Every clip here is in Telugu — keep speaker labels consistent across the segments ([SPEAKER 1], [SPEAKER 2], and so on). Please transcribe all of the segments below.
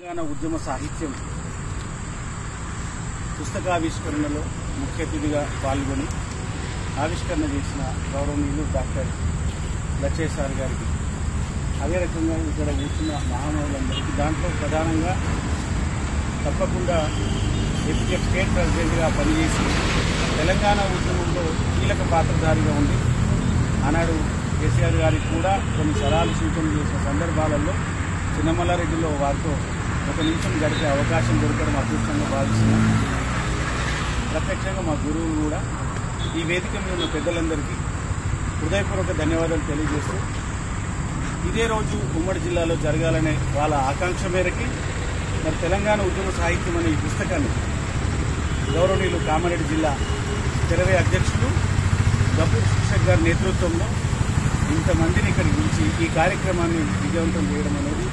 [SPEAKER 1] తెలంగాణ ఉద్యమ సాహిత్యం పుస్తకావిష్కరణలో ముఖ్య అతిథిగా పాల్గొని ఆవిష్కరణ చేసిన గౌరవనీయులు డాక్టర్ లచ్చయ్య సార్ గారికి, అదే రకంగా ఇక్కడ కూర్చున్న మహానుభావులందరికీ, దాంట్లో ప్రధానంగా తప్పకుండా ఎఫ్టీఎఫ్ స్టేట్ ప్రెసిడెంట్గా పనిచేసి తెలంగాణ ఉద్యమంలో కీలక పాత్రధారిగా ఉండి ఆనాడు కేసీఆర్ గారికి కూడా కొన్ని సలహాలు సూచనలు చేసిన సందర్భాలలో చిన్నమల్లారెడ్డిలో వారితో ఒక నిమిషం గడిపే అవకాశం దొరకడం అదృష్టంగా భావిస్తున్నాం. ప్రత్యక్షంగా మా గురువులు కూడా ఈ వేదిక మీద ఉన్న పెద్దలందరికీ హృదయపూర్వక ధన్యవాదాలు తెలియజేస్తూ, ఇదే రోజు ఉమ్మడి జిల్లాలో జరగాలనే వాళ్ళ ఆకాంక్ష మేరకి మరి తెలంగాణ ఉద్యమ సాహిత్యం అనే ఈ పుస్తకాన్ని గౌరవనీయులు కామారెడ్డి జిల్లా తెరవే అధ్యక్షులు గఫూర్ శిక్షక్ గారి నేతృత్వంలో ఇంతమందిని ఇక్కడికి పిలిచి ఈ కార్యక్రమాన్ని విజయవంతం చేయడం అనేది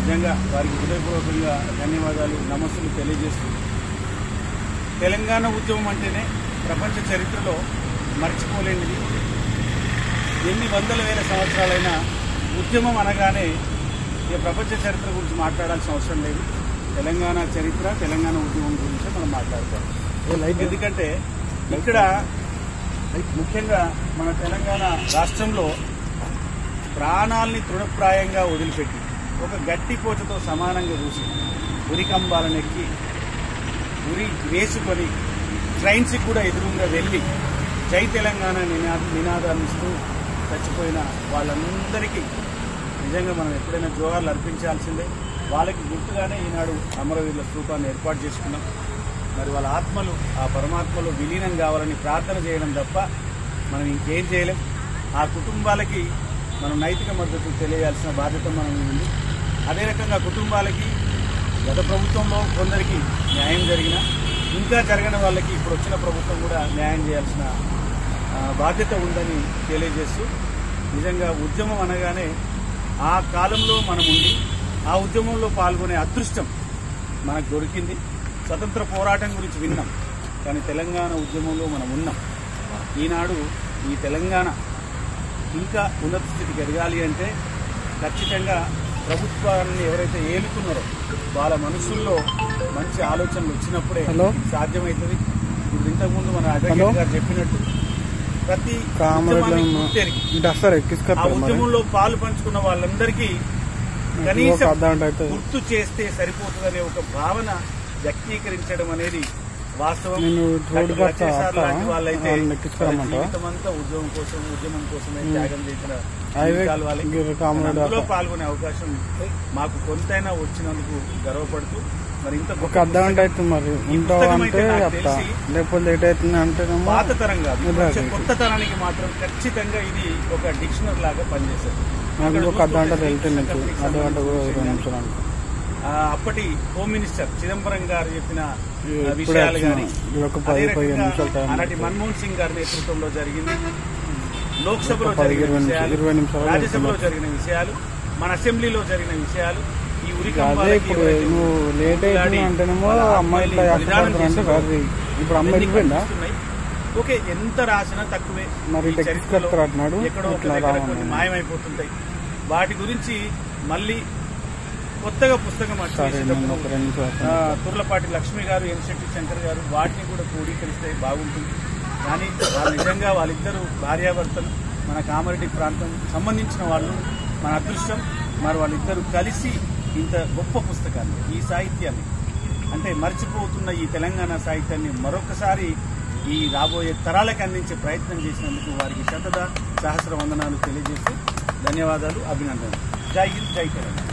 [SPEAKER 1] నిజంగా వారికి హృదయపూర్వకంగా ధన్యవాదాలు, నమస్సులు తెలియజేస్తూ, తెలంగాణ ఉద్యమం అంటేనే ప్రపంచ చరిత్రలో మర్చిపోలేనిది. ఎన్ని వందల వేల సంవత్సరాలైనా ఉద్యమం అనగానే ఈ ప్రపంచ చరిత్ర గురించి మాట్లాడాల్సిన అవసరం లేదు. తెలంగాణ చరిత్ర, తెలంగాణ ఉద్యమం గురించి మనం మాట్లాడతాం. ఎందుకంటే ఇక్కడ ముఖ్యంగా మన తెలంగాణ రాష్ట్రంలో ప్రాణాలని తృణప్రాయంగా వదిలిపెట్టి ఒక గట్టి కోచతో సమానంగా చూసి ఉరికంబాలనెక్కి ఉరి వేసుకొని ట్రైన్స్కి కూడా ఎదురుగా వెళ్ళి జై తెలంగాణ నినాదాలు ఇస్తూ చచ్చిపోయిన వాళ్ళందరికీ నిజంగా మనం ఎప్పుడైనా జోహార్లు అర్పించాల్సిందే. వాళ్ళకి గుర్తుగానే ఈనాడు అమరవీరుల స్తూపాన్ని ఏర్పాటు చేసుకున్నాం. మరి వాళ్ళ ఆత్మలు ఆ పరమాత్మలో విలీనం కావాలని ప్రార్థన చేయడం తప్ప మనం ఇంకేం చేయలేం. ఆ కుటుంబాలకి మనం నైతిక మద్దతు తెలియాల్సిన బాధ్యత మనం ఉంది. అదే రకంగా కుటుంబాలకి గత ప్రభుత్వంలో కొందరికి న్యాయం జరిగినా ఇంకా జరగని వాళ్ళకి ఇప్పుడు వచ్చిన ప్రభుత్వం కూడా న్యాయం చేయాల్సిన బాధ్యత ఉందని తెలియజేస్తూ, నిజంగా ఉద్యమం అనగానే ఆ కాలంలో మనం ఉండి ఆ ఉద్యమంలో పాల్గొనే అదృష్టం మనకు దొరికింది. స్వతంత్ర పోరాటం గురించి విన్నాం, కానీ తెలంగాణ ఉద్యమంలో మనం ఉన్నాం. ఈనాడు ఈ తెలంగాణ ఇంకా ఉన్నత స్థితికి ఎదగాలి అంటే ఖచ్చితంగా ప్రభుత్వాన్ని ఎవరైతే ఏలుతున్నారో వాళ్ళ మనసుల్లో మంచి ఆలోచనలు వచ్చినప్పుడే సాధ్యమవుతుంది. ఇప్పుడు ఇంతకుముందు మన అడ్వకేట్ గారు చెప్పినట్టు ప్రతి ఆ ఉద్యమంలో పాలు పంచుకున్న వాళ్ళందరికీ కనీసం గుర్తు చేస్తే సరిపోతుందనే ఒక భావన వ్యక్తీకరించడం అనేది వాస్తవం. వాళ్ళైతే జీవితమంతా ఉద్యమం కోసమే త్యాగం చేసిన అందులో పాల్గొనే అవకాశం మాకు కొంతైనా వచ్చినందుకు గర్వపడుతూ, మరి ఇంత పాత తరం కాదు, కొత్త తరానికి మాత్రం ఖచ్చితంగా ఇది ఒక డిక్షనరీ లాగా పనిచేస్తుంది. అప్పటి హోమ్ మినిస్టర్ చిదంబరం గారు చెప్పిన విషయాలు కానీ, అలాంటి మన్మోహన్ సింగ్ గారి నేతృత్వంలో జరిగింది, లోక్సభలో జరిగిన విషయాలు, రాజ్యసభలో జరిగిన విషయాలు, మన అసెంబ్లీలో జరిగిన విషయాలు, ఈ ఉరికంబాలకి ఓకే ఎంత రాసినా తక్కువే. ఎక్కడో కొన్ని మాయమైపోతుంటాయి. వాటి గురించి మళ్ళీ కొత్తగా పుస్తకం తుర్లపాటి లక్ష్మి గారు, ఎన్శెట్టి శంకర్ గారు వాటిని కూడా క్రోడీకరిస్తే బాగుంటుంది. కానీ వాళ్ళు నిజంగా వాళ్ళిద్దరూ భార్యాభర్తలు, మన కామారెడ్డి ప్రాంతం సంబంధించిన వాళ్ళు, మన అదృష్టం. మరి వాళ్ళిద్దరూ కలిసి ఇంత గొప్ప పుస్తకాన్ని, ఈ సాహిత్యాన్ని, అంటే మర్చిపోతున్న ఈ తెలంగాణ సాహిత్యాన్ని మరొకసారి ఈ రాబోయే తరాలకు అందించే ప్రయత్నం చేసినందుకు వారికి సహస్ర వందనాలు తెలియజేస్తూ ధన్యవాదాలు, అభినందనలు. జై హింద్, జై తెలంగాణ.